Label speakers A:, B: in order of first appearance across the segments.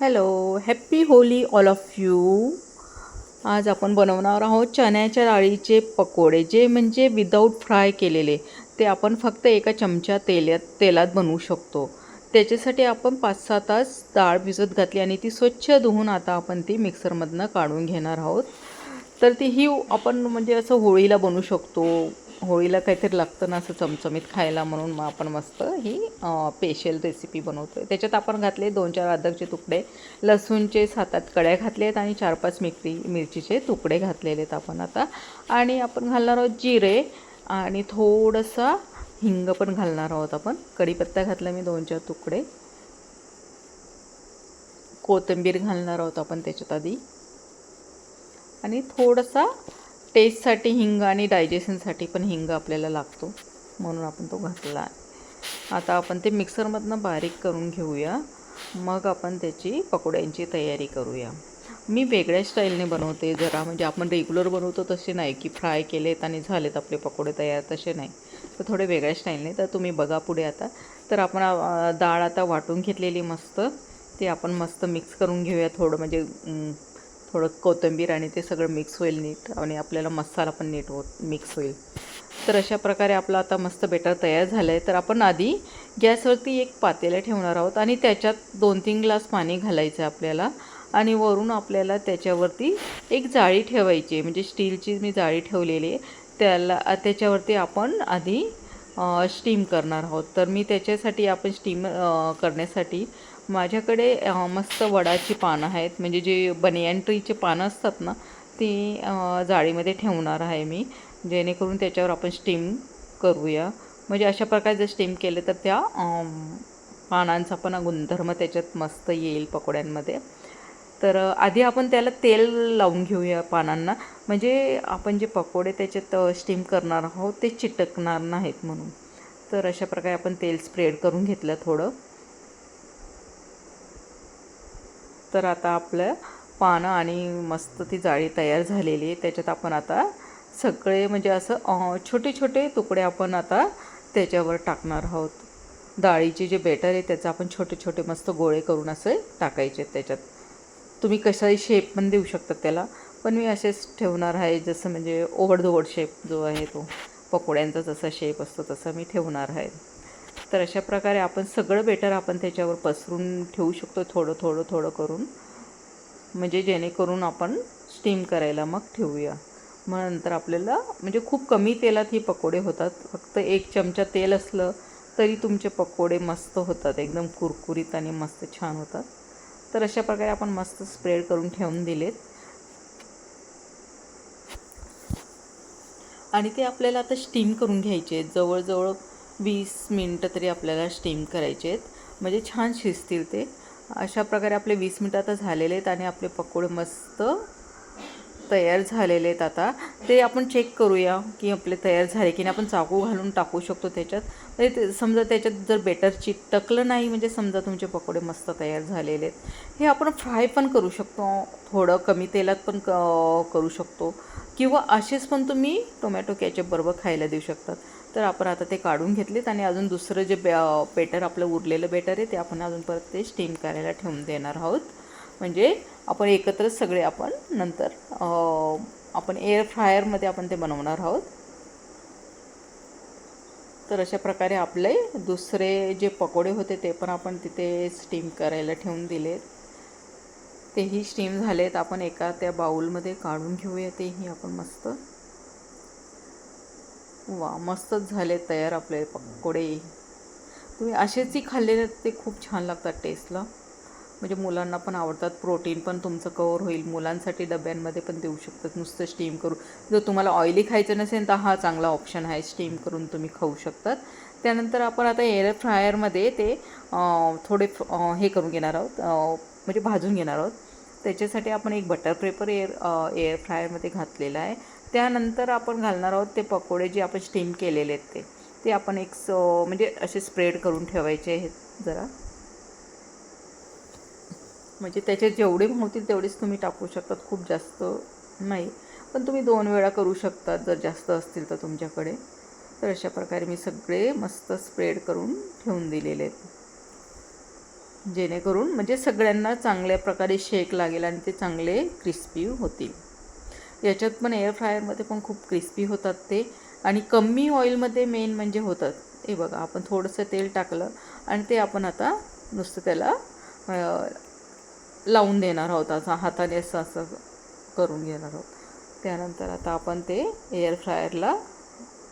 A: Hello, happy Holy all of you. आज आपण बनवणार आहोत चण्याच्या डाळीचे पकोडे, जे म्हणजे विदाऊट फ्राय केलेले. ते आपण फक्त एका चमचा तेलात बनवू शकतो. त्याच्यासाठी आपण 5-6 तास डाळ भिजत घातली आणि ती स्वच्छ धुवून आता आपण ती मिक्सरमधनं काढून घेणार आहोत. तर ती ही आपण म्हणजे असं होळीला बनवू शकतो. होळीला काहीतरी लागतं ना असं चमचमीत खायला, म्हणून मग आपण मस्त ही स्पेशल रेसिपी बनवतो आहे. त्याच्यात आपण घातले 2-4 अद्रकचे तुकडे, लसूणचे 7-8 कळ्या घातले आहेत आणि 4-5 मिरचीचे तुकडे घातलेले आहेत आपण आता. आणि आपण घालणार आहोत जिरे आणि थोडंसा हिंग पण घालणार आहोत आपण. कढीपत्ता घातला मी 2-4 तुकडे. कोथिंबीर घालणार आहोत आपण त्याच्यात आधी. आणि थोडासा टेस्टसाठी हिंग आणि डायजेशनसाठी पण हिंग आपल्याला लागतो, म्हणून आपण तो घातला आहे. आता आपण ते मिक्सरमधनं बारीक करून घेऊया, मग आपण त्याची पकोड्यांची तयारी करूया. मी वेगळ्या स्टाईलने बनवते जरा, म्हणजे आपण रेग्युलर बनवतो तसे नाही की फ्राय केलेत आणि झालेत आपले पकोडे तयार, तसे नाही. तर थोडे वेगळ्या स्टाईलने. तर तुम्ही बघा पुढे आता. तर आपण डाळ आता वाटून घेतलेली मस्त, ते आपण मस्त मिक्स करून घेऊया. थोडं कोथिंबीर आणि ते सगळं मिक्स होईल नीट, आणि आपल्याला मसाला पण नीट मिक्स होईल. तर अशा प्रकारे आपलं आता मस्त बेटर तयार झालं आहे. तर आपण आधी गॅसवरती एक पातेलं ठेवणार आहोत आणि त्याच्यात 2-3 ग्लास पाणी घालायचं आहे आपल्याला. आणि वरून आपल्याला त्याच्यावरती एक जाळी ठेवायची आहे, म्हणजे स्टीलची मी जाळी ठेवलेली आहे. त्याच्यावरती आपण आधी स्टीम करणार आहोत. तर मी त्याच्यासाठी आपण स्टीम करण्यासाठी माझ्याकडे मस्त वडाची पानं आहेत, म्हणजे जे बनियान ट्रीचे पानं असतात ना, ती जाळीमध्ये ठेवणार आहे मी, जेणेकरून त्याच्यावर आपण स्टीम करूया. म्हणजे अशा प्रकारे जर स्टीम केले तर त्या पानांचा पण गुणधर्म त्याच्यात मस्त येईल पकोड्यांमध्ये. तर आधी आपण त्याला तेल लावून घेऊया पानांना, म्हणजे आपण जे पकोडे त्याच्यात स्टीम करणार आहोत ते चिटकणार नाहीत म्हणून. तर अशा प्रकारे आपण तेल स्प्रेड करून घेतलं थोडं. तर आता आपलं पानं आणि मस्त ती जाळी तयार झालेली आहे. त्याच्यात आपण आता सगळे म्हणजे असं छोटे छोटे तुकडे आपण आता त्याच्यावर टाकणार आहोत. डाळीचे जे बेटर आहे त्याचं आपण छोटे छोटे मस्त गोळे करून असे टाकायचे त्याच्यात. तुम्ही कशाही शेप पण देऊ शकता त्याला, पण मी असेच ठेवणार आहे, जसं म्हणजे ओव्हर शेप जो आहे तो पकोड्यांचा जसा शेप असतो तसा मी ठेवणार आहे. तर अशा प्रकारे आपण सगळं बेटर आपण त्याच्यावर पसरून ठेवू शकतो, थोडं थोडं थोडं करून, म्हणजे जेणेकरून आपण स्टीम करायला मग ठेवूया. मग नंतर आपल्याला म्हणजे खूप कमी तेलात ही पकोडे होतात. फक्त 1 चमचा तेल असलं तरी तुमचे पकोडे मस्त होतात, एकदम कुरकुरीत आणि मस्त छान होतात. तर अशा प्रकारे आपण मस्त स्प्रेड करून ठेवून दिलेत. आणि ते आपल्याला आता स्टीम करून घ्यायचे आहेत. जवळजवळ 20 मिनटं तरी आपल्याला स्टीम करायचे आहेत, म्हणजे छान शिजतील ते. अशा प्रकारे आपले 20 मिनटं आता झालेले आहेत आणि आपले पकोडे मस्त तयार झालेले आहेत. आता ते आपण चेक करूया की आपले तयार झाले की नाही. आपण चाकू घालून टाकू शकतो त्याच्यात. म्हणजे समजा त्याच्यात जर बेटर चिटकलं नाही, म्हणजे समजा तुमचे पकोडे मस्त तयार झालेले आहेत. हे आपण फ्राय पण करू शकतो, थोडं कमी तेलात पण करू शकतो, किंवा असेच पण तुम्ही टोमॅटो केचप बरोबर खायला देऊ शकतात. तर आपण आता ते काढून घेतलेत आणि अजून दुसरं जे बेटर आपलं उरलेलं बेटर आहे ते आपण अजून परत ते स्टीम करायला ठेवून देणार आहोत. म्हणजे आपण एकत्रच सगळे आपण नंतर आपण एअर फ्रायरमध्ये आपण ते बनवणार आहोत. तर अशा प्रकारे आपले दुसरे जे पकोडे होते ते पण आपण तिथे स्टीम करायला ठेवून दिलेत. तेही स्टीम झालेत. आपण एका त्या बाउलमध्ये काढून घेऊया. तेही आपण मस्त, वा मस्तच झाले तयार आपले पकोडे. तुम्ही असेचही खाल्लेले ते खूप छान लागतात टेस्टला, म्हणजे मुलांना पण आवडतात. प्रोटीन पण तुमचं कवर होईल. मुलांसाठी डब्यांमध्ये पण देऊ शकतात नुसतं स्टीम करून. जर तुम्हाला ऑइली खायचं नसेल तर हा चांगला ऑप्शन आहे, स्टीम करून तुम्ही खाऊ शकतात. त्यानंतर आपण आता एअर फ्रायरमध्ये ते थोडे हे करून घेणार आहोत, म्हणजे भाजून घेणार आहोत. त्याच्यासाठी आपण एक बटर पेपर एअर फ्रायरमध्ये घातलेला आहे. त्यानंतर आपण घालणार आहोत ते पकोडे जे आपण स्टीम केलेले आहेत ते आपण म्हणजे असे स्प्रेड करून ठेवायचे आहेत जरा, म्हणजे त्याचे जेवढे होतील तेवढेच तुम्ही टाकू शकतात, खूप जास्त नाही. पण तुम्ही 2 वेळा करू शकतात जर जास्त असतील तर तुमच्याकडे. तर अशा प्रकारे मी सगळे मस्त स्प्रेड करून ठेवून दिलेले आहेत. जेणेकरून म्हणजे सगळ्यांना चांगल्या प्रकारे शेक लागेल आणि ते चांगले क्रिस्पी होतील. याच्यात पण एअर फ्रायरमध्ये पण खूप क्रिस्पी होतात ते, आणि कमी ऑइलमध्ये मेन म्हणजे होतात. हे बघा, आपण थोडंसं तेल टाकलं आणि ते आपण आता नुसतं त्याला लावून देणार आहोत, असं हाताने असं करून घेणार आहोत. त्यानंतर आता आपण ते एअर फ्रायरला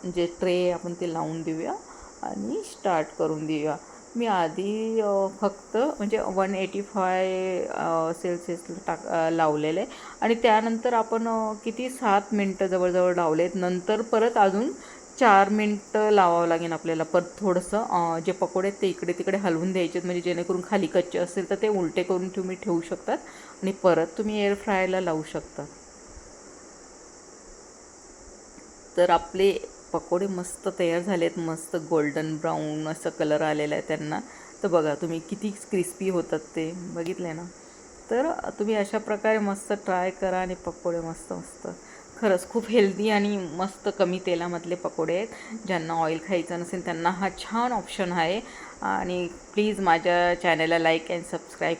A: जे ट्रे आपण ते लावून देऊया आणि स्टार्ट करून देऊया. मी आधी फक्त म्हणजे 185 सेल्सिअसला लावलेलं आहे आणि त्यानंतर आपण किती 7 मिनटं जवळजवळ लावलेत. नंतर परत अजून 4 मिनटं लावावं लागेल आपल्याला. परत थोडंसं जे पकोडे आहेत ते इकडे तिकडे हलवून द्यायचे, म्हणजे जेणेकरून खाली कच्चे असेल तर ते उलटे करून तुम्ही ठेवू शकतात आणि परत तुम्ही एअर फ्रायरला लावू शकता. तर आपले पकोडे मस्त तयार झालेत, मस्त गोल्डन ब्राऊन असं कलर आलेला आहे त्यांना. तर बघा तुम्ही किती क्रिस्पी होतात ते, बघितले ना. तर तुम्ही अशा प्रकारे मस्त ट्राय करा आणि पकोडे मस्त मस्त, खरंच खूप हेल्दी आणि मस्त कमी तेलामधले पकोडे आहेत. ज्यांना ऑइल खायचं नसेल त्यांना हा छान ऑप्शन आहे. आणि प्लीज माझ्या चॅनलला लाईक अँड सबस्क्राईब